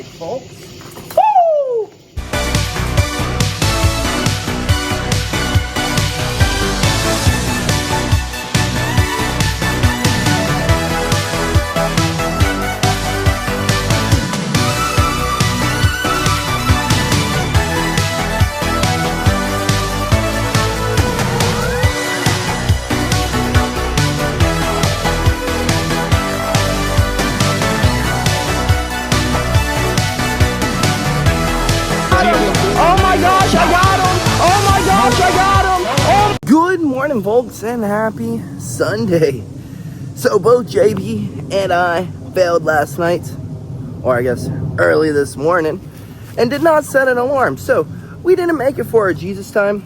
Folks. Woo! Good morning, folks, and happy Sunday. So both JB and I failed last night, or I guess early this morning, and did not set an alarm. So we didn't make it for our Jesus time.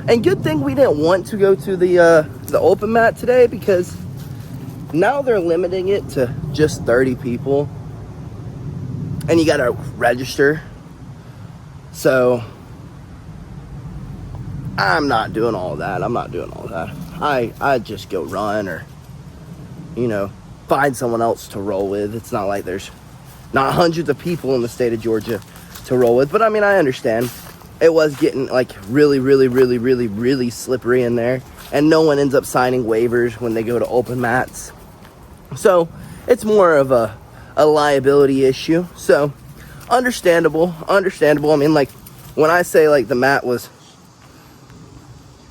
And good thing we didn't want to go to the open mat today, because now they're limiting it to just 30 people. And you gotta register. So I'm not doing all that. I just go run, or, find someone else to roll with. It's not like there's not hundreds of people in the state of Georgia to roll with. But I mean, I understand. It was getting like really slippery in there. And no one ends up signing waivers when they go to open mats. So it's more of a liability issue. So understandable. I mean, like, when I say like the mat was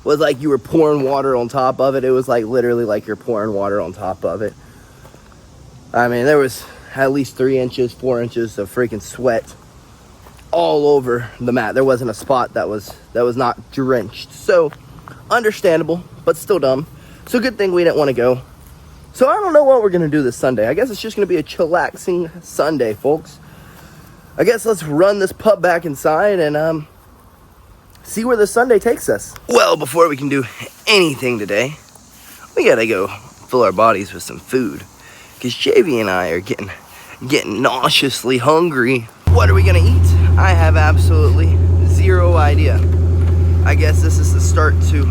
like you were pouring water on top of it, it was like literally like you're pouring water on top of it. I mean, there was at least 4 inches of freaking sweat all over the mat. There wasn't a spot that was not drenched. So understandable, but still dumb. So good thing we didn't want to go. So I don't know what we're gonna do this Sunday. I guess it's just gonna be a chillaxing Sunday, folks. I guess let's run this pup back inside and see where the Sunday takes us. Well, before we can do anything today, we gotta go fill our bodies with some food, because JV and I are getting nauseously hungry. What are we gonna eat? I have absolutely zero idea. I guess this is the start to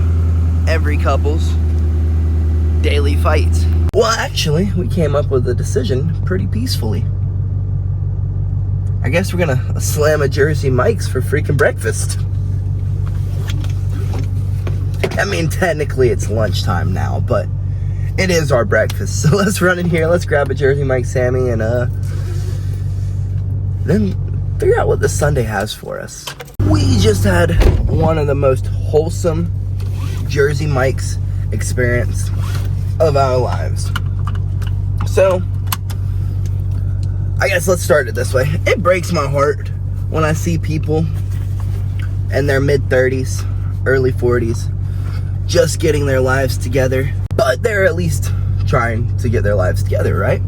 every couple's daily fight. Well, actually, we came up with a decision pretty peacefully. I guess we're gonna slam a Jersey Mike's for freaking breakfast. I mean, technically it's lunchtime now, but it is our breakfast. So let's run in here, let's grab a Jersey Mike Sammy, and then figure out what this Sunday has for us. We just had one of the most wholesome Jersey Mike's experience of our lives. So I guess let's start it this way. It breaks my heart when I see people in their mid-30s, early 40s, just getting their lives together. But they're at least trying to get their lives together, right?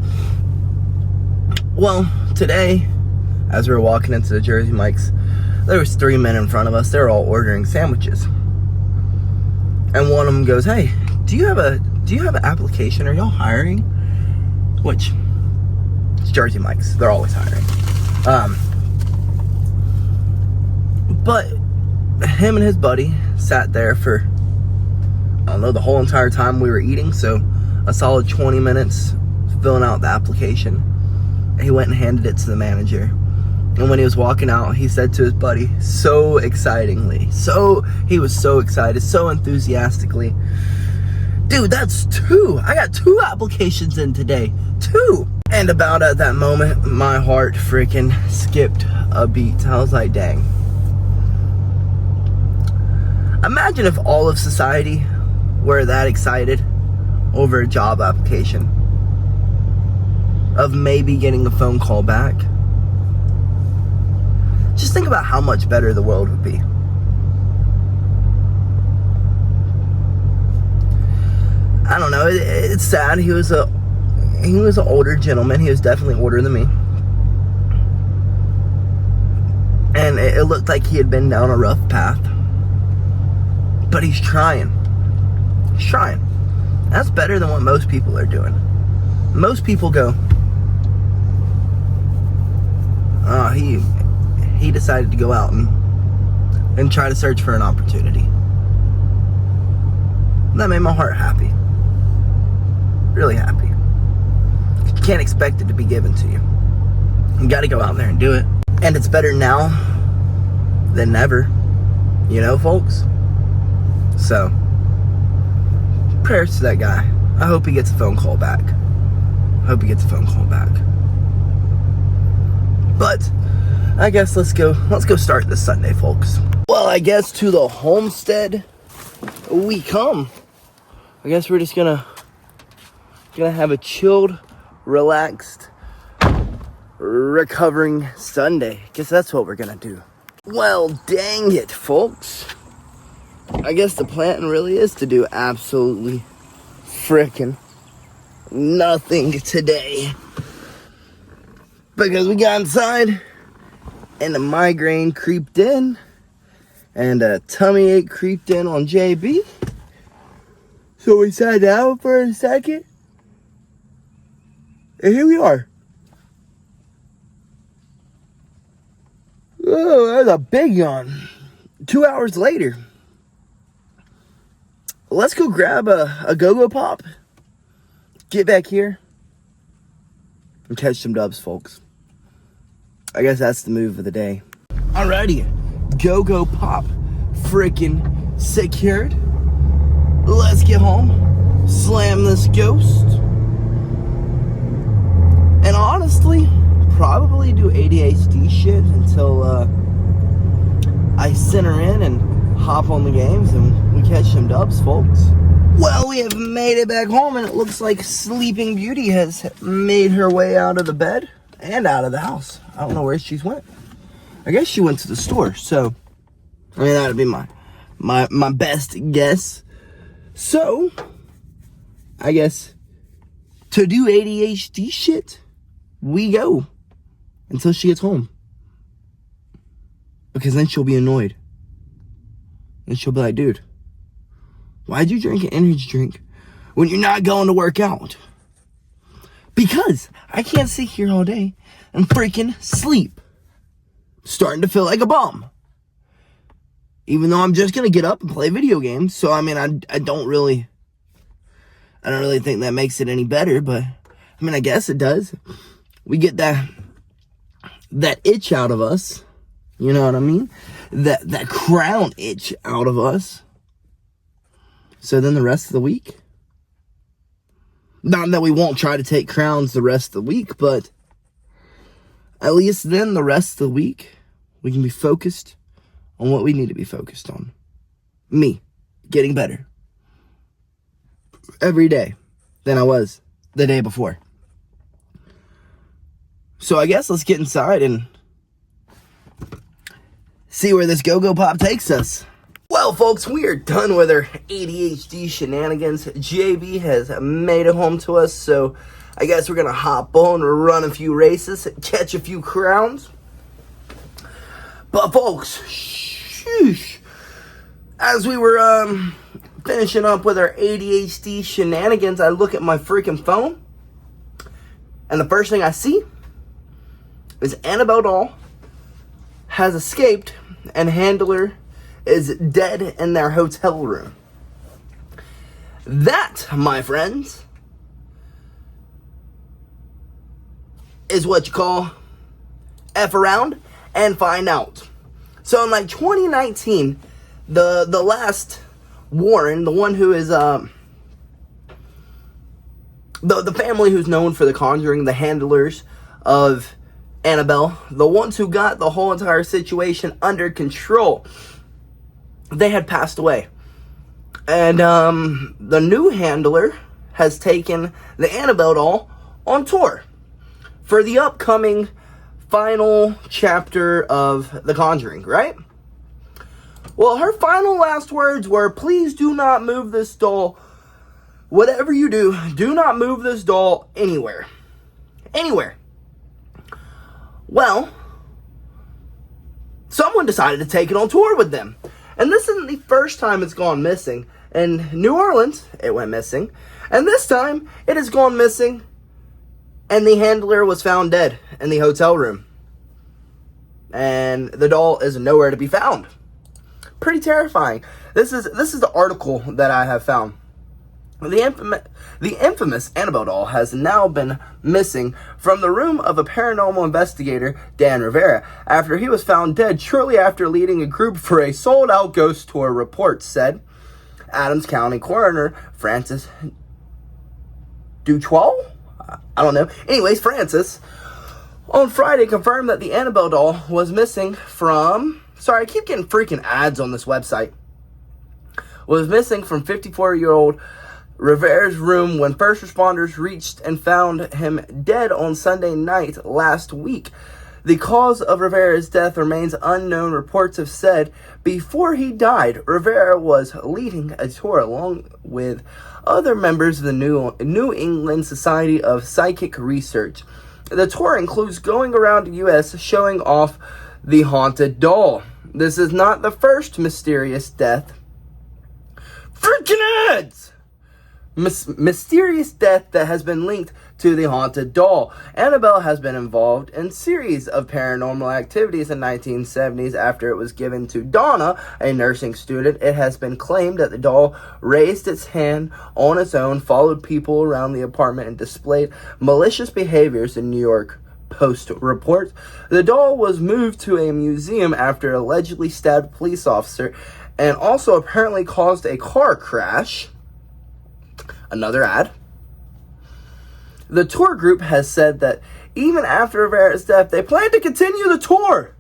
Well, today, as we were walking into the Jersey Mike's, there was 3 men in front of us. They were all ordering sandwiches. And one of them goes, "Hey, do you have an application? Are y'all hiring?" Which, it's Jersey Mike's. They're always hiring. But him and his buddy sat there for, I don't know, the whole entire time we were eating. So a solid 20 minutes filling out the application. He went and handed it to the manager. And when he was walking out, he said to his buddy, so excitingly, he was so excited, so enthusiastically, "Dude, that's 2. I got 2 applications in today. 2. And about at that moment, my heart freaking skipped a beat. I was like, dang. Imagine if all of society were that excited over a job application, of maybe getting a phone call back. Just think about how much better the world would be. I don't know, it's sad. He was an older gentleman. He was definitely older than me. And it looked like he had been down a rough path. But he's trying. He's trying. That's better than what most people are doing. Most people go, oh, he decided to go out and try to search for an opportunity. That made my heart happy. Really happy. You can't expect it to be given to you. You gotta go out there and do it. And it's better now than never, you know, folks? So, prayers to that guy. I hope he gets a phone call back. But I guess let's go start this Sunday, folks. Well, I guess to the homestead we come. I guess we're just gonna have a chilled, relaxed, recovering Sunday. Guess that's what we're gonna do. Well, dang it, folks. I guess the plan really is to do absolutely frickin' nothing today. Because we got inside and the migraine creeped in and a tummy ache creeped in on JB. So we sat down for a second. And here we are. Oh, that was a big yawn. 2 hours later. Let's go grab a go-go pop. Get back here. And catch some dubs, folks. I guess that's the move of the day. Alrighty. Go-go pop. Freaking secured. Let's get home. Slam this ghost. And honestly, probably do ADHD shit until I center in and hop on the games and we catch some dubs, folks. Well, we have made it back home and it looks like Sleeping Beauty has made her way out of the bed and out of the house. I don't know where she's went. I guess she went to the store, so I mean that would be my best guess. So I guess to do ADHD shit, we go until she gets home. Because then she'll be annoyed. And she'll be like, dude, why'd you drink an energy drink when you're not going to work out? Because I can't sit here all day and freaking sleep. Starting to feel like a bum. Even though I'm just going to get up and play video games. So, I mean, I don't really think that makes it any better. But, I mean, I guess it does. We get that itch out of us. You know what I mean? That crown itch out of us. So then the rest of the week, not that we won't try to take crowns the rest of the week, but at least then the rest of the week, we can be focused on what we need to be focused on. Me, getting better every day than I was the day before. So I guess let's get inside and see where this go-go pop takes us. Well, folks, we are done with our ADHD shenanigans. JB has made it home to us, so I guess we're going to hop on, run a few races, catch a few crowns. But, folks, shoosh, as we were finishing up with our ADHD shenanigans, I look at my freaking phone, and the first thing I see is Annabelle doll has escaped and handler is dead in their hotel room. That, my friends, is what you call F around and find out. So in like 2019, the last Warren, the one who is the family who's known for the conjuring, the handlers of Annabelle, the ones who got the whole entire situation under control, they had passed away. And the new handler has taken the Annabelle doll on tour for the upcoming final chapter of The Conjuring, right? Well, her final last words were, please do not move this doll. Whatever you do not move this doll anywhere. Anywhere. Well, someone decided to take it on tour with them. And this isn't the first time it's gone missing. In New Orleans, it went missing. And this time, it has gone missing. And the handler was found dead in the hotel room. And the doll is nowhere to be found. Pretty terrifying. This is the article that I have found. The infamous Annabelle doll has now been missing from the room of a paranormal investigator, Dan Rivera, after he was found dead shortly after leading a group for a sold-out ghost tour, reports said. Adams County Coroner Francis Twas? I don't know. Anyways, Francis, on Friday, confirmed that the Annabelle doll was missing from... Sorry, I keep getting freaking ads on this website. Was missing from 54-year-old Rivera's room when first responders reached and found him dead on Sunday night last week. The cause of Rivera's death remains unknown. Reports have said before he died, Rivera was leading a tour along with other members of the New England Society of Psychic Research. The tour includes going around the U.S. showing off the haunted doll. This is not the first mysterious death. Freaking ads! Mysterious death that has been linked to the haunted doll. Annabelle has been involved in series of paranormal activities in the 1970s after it was given to Donna, a nursing student. It has been claimed that the doll raised its hand on its own, followed people around the apartment, and displayed malicious behaviors. In New York Post reports, the doll was moved to a museum after it allegedly stabbed a police officer and also apparently caused a car crash. Another ad. The tour group has said that even after Rivera's death, they plan to continue the tour.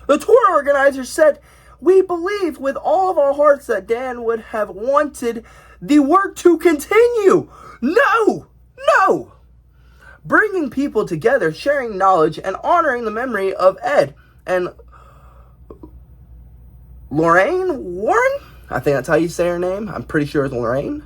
The tour organizers said, "We believe with all of our hearts that Dan would have wanted the work to continue." No! Bringing people together, sharing knowledge, and honoring the memory of Ed and Lorraine Warren? I think that's how you say her name. I'm pretty sure it's Lorraine.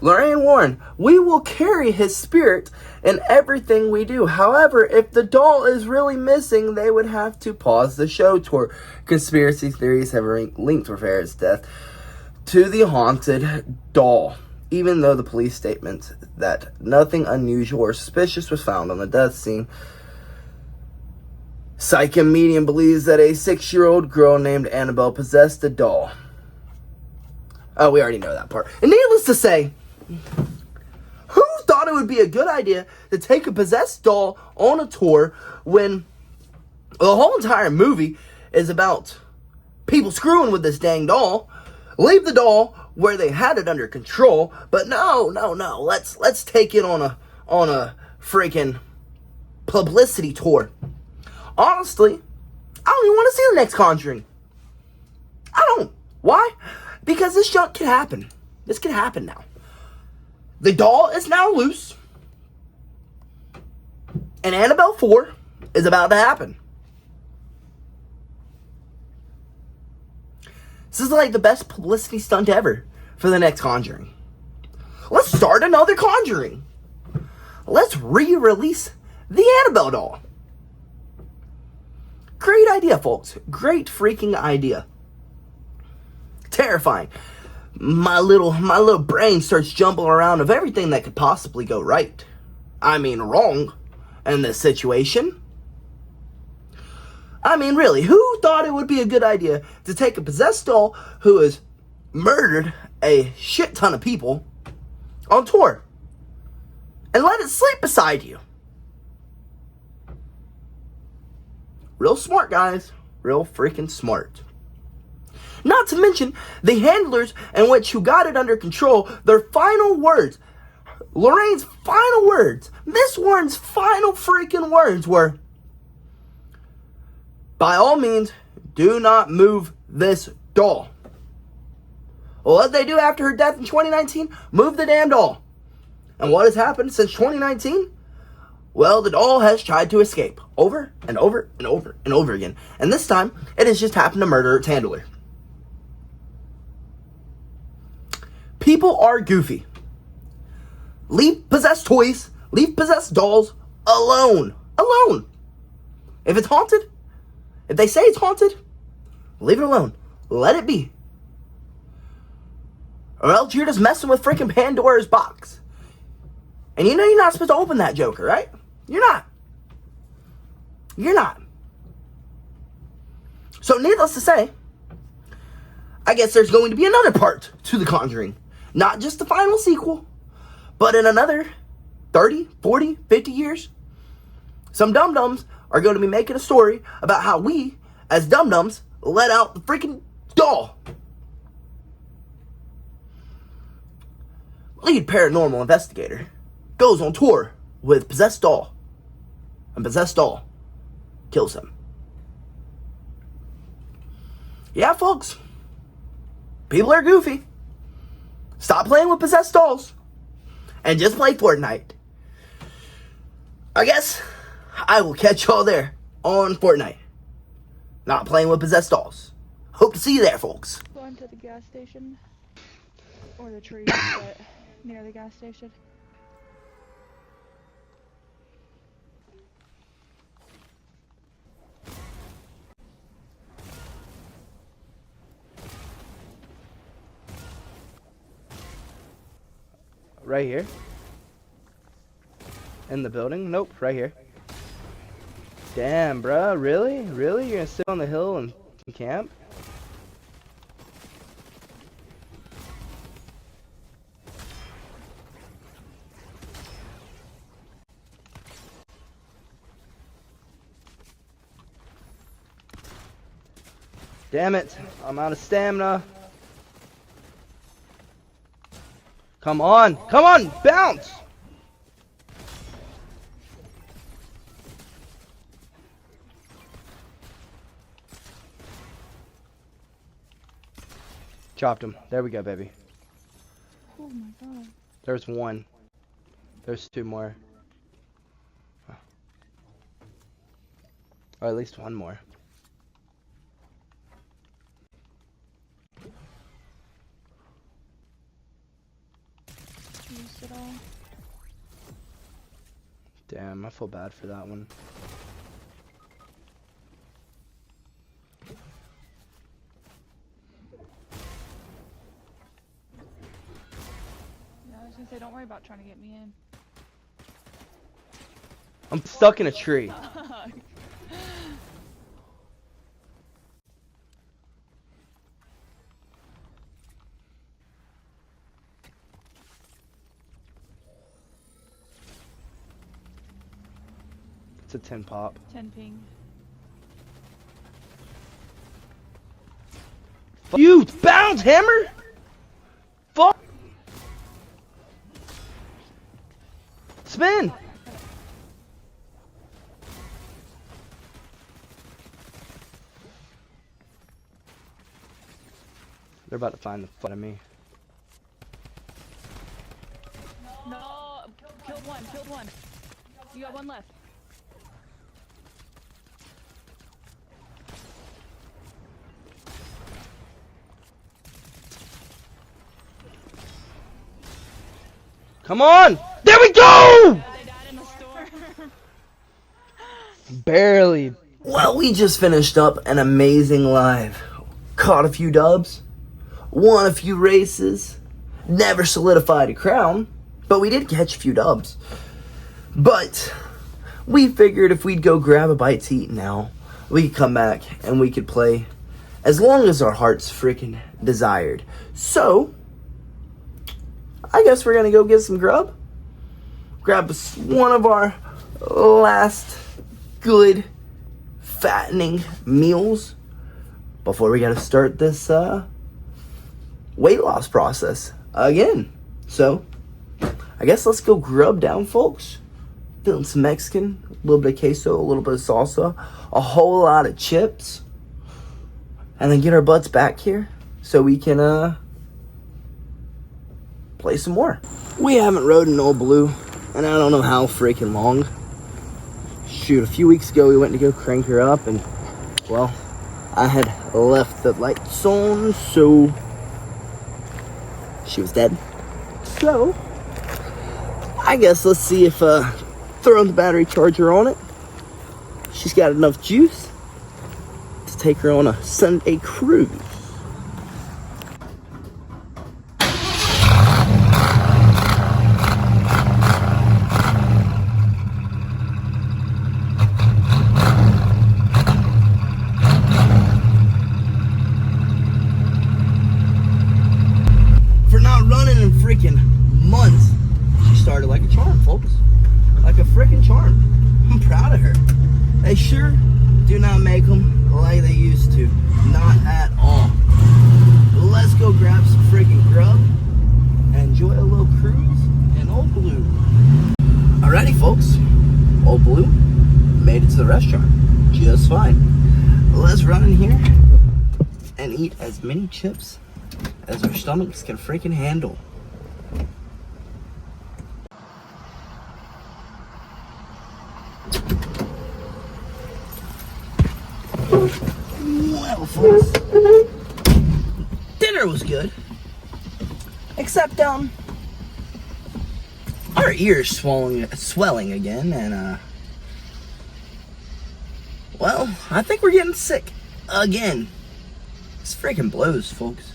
Lorraine Warren. We will carry his spirit in everything we do. However, if the doll is really missing, they would have to pause the show tour. Conspiracy theories have linked Rivera's death to the haunted doll, even though the police statement that nothing unusual or suspicious was found on the death scene. Psychic medium believes that a 6-year-old girl named Annabelle possessed the doll. Oh, we already know that part. And needless to say, who thought it would be a good idea to take a possessed doll on a tour when the whole entire movie is about people screwing with this dang doll? Leave the doll where they had it under control, but no. Let's take it on a freaking publicity tour. Honestly, I don't even want to see the next Conjuring. I don't. Why? Because this junk can happen. This can happen now. The doll is now loose. And Annabelle 4 is about to happen. This is like the best publicity stunt ever for the next Conjuring. Let's start another Conjuring. Let's re-release the Annabelle doll. Great idea, folks. Great freaking idea. Terrifying. My little brain starts jumping around of everything that could possibly go right. I mean, wrong in this situation. I mean, really, who thought it would be a good idea to take a possessed doll who has murdered a shit ton of people on tour and let it sleep beside you? Real smart, guys. Real freaking smart. Not to mention the handlers in which who got it under control, their final words, Lorraine's final words, Miss Warren's final freaking words were, "By all means, do not move this doll." Well, what did they do after her death in 2019? Move the damn doll. And what has happened since 2019? Well, the doll has tried to escape over and over and over and over again. And this time, it has just happened to murder its handler. People are goofy. Leave possessed toys, leave possessed dolls alone. Alone. If it's haunted, if they say it's haunted, leave it alone. Let it be. Or else you're just messing with freaking Pandora's box. And you know you're not supposed to open that joker, right? You're not. You're not. So needless to say, I guess there's going to be another part to The Conjuring. Not just the final sequel, but in another 30, 40, 50 years, some dum-dums are going to be making a story about how we, as dum-dums, let out the freaking doll. Lead paranormal investigator goes on tour with possessed doll, and possessed doll kills him. Yeah, folks, people are goofy. Stop playing with possessed dolls and just play Fortnite. I guess I will catch y'all there on Fortnite. Not playing with possessed dolls. Hope to see you there, folks. Going to the gas station. Or the tree but near the gas station. Right here? In the building? Nope, right here. Damn, bruh, really? Really? You're gonna sit on the hill and camp? Damn it, I'm out of stamina. Come on, bounce! Chopped him. There we go, baby. Oh my god. There's one. There's two more. Or at least one more. Used it all. Damn, I feel bad for that one. Yeah, I was gonna say, don't worry about trying to get me in. I'm stuck in a tree. It's a 10 pop. 10 ping. You bounce hammer? Fuck. Spin. They're about to find the fun of me. No, killed one. You got one left. Come on! There we go! They died in the storm. Barely. Well, we just finished up an amazing live. Caught a few dubs. Won a few races. Never solidified a crown. But we did catch a few dubs. But we figured if we'd go grab a bite to eat now, we could come back and we could play as long as our hearts freaking desired. So I guess we're gonna go get some grub. Grab one of our last good fattening meals before we gotta start this weight loss process again. So I guess let's go grub down, folks. Feeling some Mexican, a little bit of queso, a little bit of salsa, a whole lot of chips, and then get our butts back here so we can play some more. We haven't rode an old blue, and I don't know how freaking long. Shoot, a few weeks ago we went to go crank her up, and well, I had left the lights on, so she was dead. So I guess let's see if throwing the battery charger on it, she's got enough juice to take her on a Sunday cruise. They sure do not make them like they used to. Not at all. Let's go grab some freaking grub and enjoy a little cruise in Old Blue. Alrighty, folks. Old Blue made it to the restaurant just fine. Let's run in here and eat as many chips as our stomachs can freaking handle. Well, folks, dinner was good, except our ears swelling again, and well, I think we're getting sick again. This freaking blows, folks.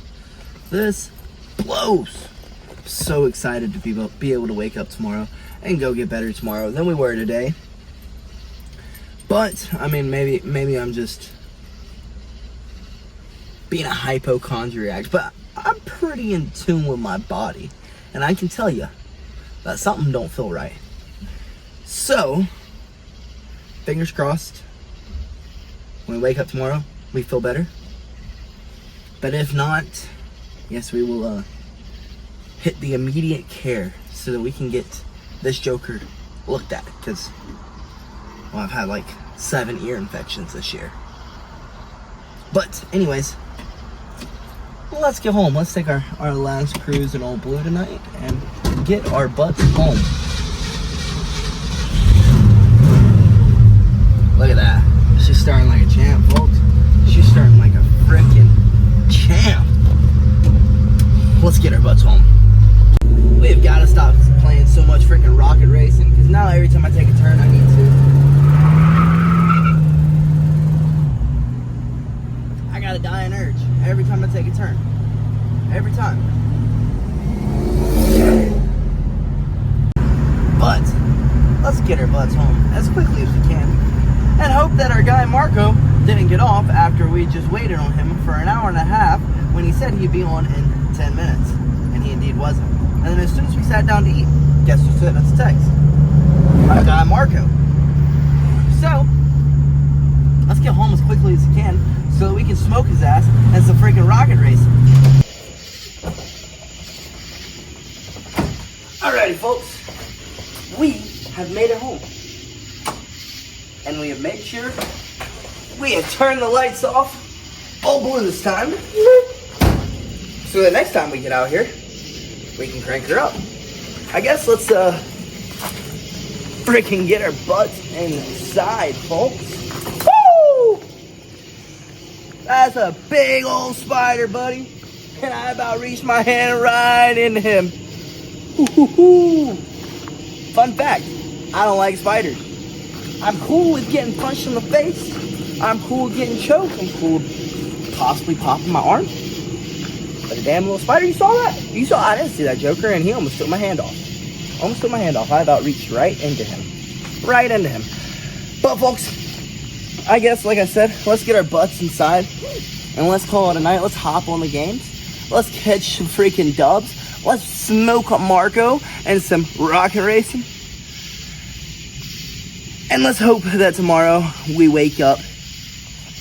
This blows. I'm so excited to be able to wake up tomorrow and go get better tomorrow than we were today. But I mean, maybe I'm just being a hypochondriac, but I'm pretty in tune with my body, and I can tell you that something don't feel right. So, fingers crossed, when we wake up tomorrow, we feel better. But if not, yes, we will hit the immediate care so that we can get this joker looked at, because, well, I've had like 7 ear infections this year. But anyways, let's get home. Let's take our last cruise in Old Blue tonight and get our butts home. Look at that. She's starting like a champ, folks. She's starting like a freaking champ. Let's get our butts home. We have got to stop playing so much freaking rocket racing, because now every time I take a turn, I need to. I got a dying urge every time I take a turn. Every time. But let's get our butts home as quickly as we can, and hope that our guy Marco didn't get off after we just waited on him for an hour and a half when he said he'd be on in 10 minutes. And he indeed wasn't. And then as soon as we sat down to eat, guess who sent us a text? Our guy Marco. So, let's get home as quickly as we can so that we can smoke his ass and some freaking rocket racing. Alrighty, folks. We have made it home. And we have made sure we have turned the lights off. All blue this time. So the next time we get out here, we can crank her up. I guess let's freaking get our butts inside, folks. Woo! That's a big old spider, buddy. And I about reached my hand right into him. Ooh. Fun fact, I don't like spiders. I'm cool with getting punched in the face. I'm cool with getting choked. I'm cool with possibly popping my arm. But a damn little spider, you saw that? I didn't see that joker, and he almost took my hand off. I about reached right into him. But folks, I guess, like I said, let's get our butts inside, and let's call it a night. Let's hop on the games. Let's catch some freaking dubs. Let's smoke Marco and some rocket racing. And let's hope that tomorrow we wake up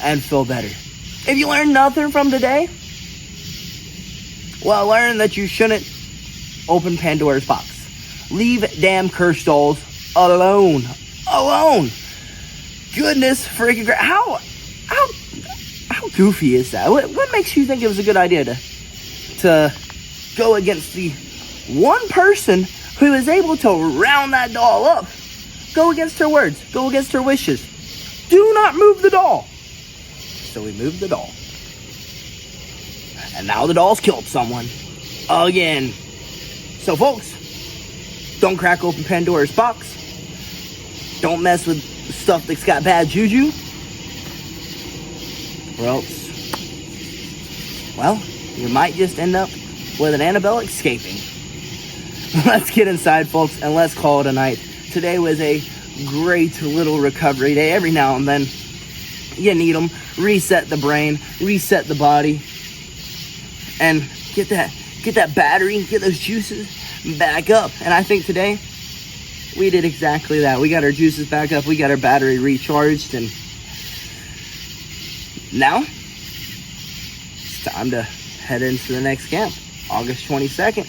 and feel better. If you learned nothing from today, well, learn that you shouldn't open Pandora's box. Leave damn curse dolls alone. Goodness freaking great. How goofy is that? What makes you think it was a good idea to go against the one person who is able to round that doll up? Go against her words. Go against her wishes. Do not move the doll. So we moved the doll. And now the doll's killed someone. Again. So folks, don't crack open Pandora's box. Don't mess with stuff that's got bad juju. Or else, well, you might just end up with an Annabelle escaping. Let's get inside, folks, and let's call it a night. Today was a great little recovery day. Every now and then, you need them. Reset the brain, reset the body, and get that battery, get those juices back up. And I think today we did exactly that. We got our juices back up. We got our battery recharged. And now it's time to head into the next camp. August 22nd.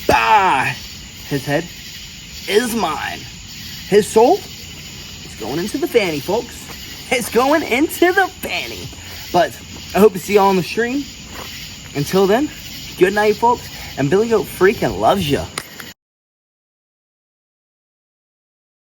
Bah! His head is mine. His soul is going into the fanny, folks. It's going into the fanny. But I hope to see y'all on the stream. Until then, good night, folks. And BillyGoat freaking loves ya.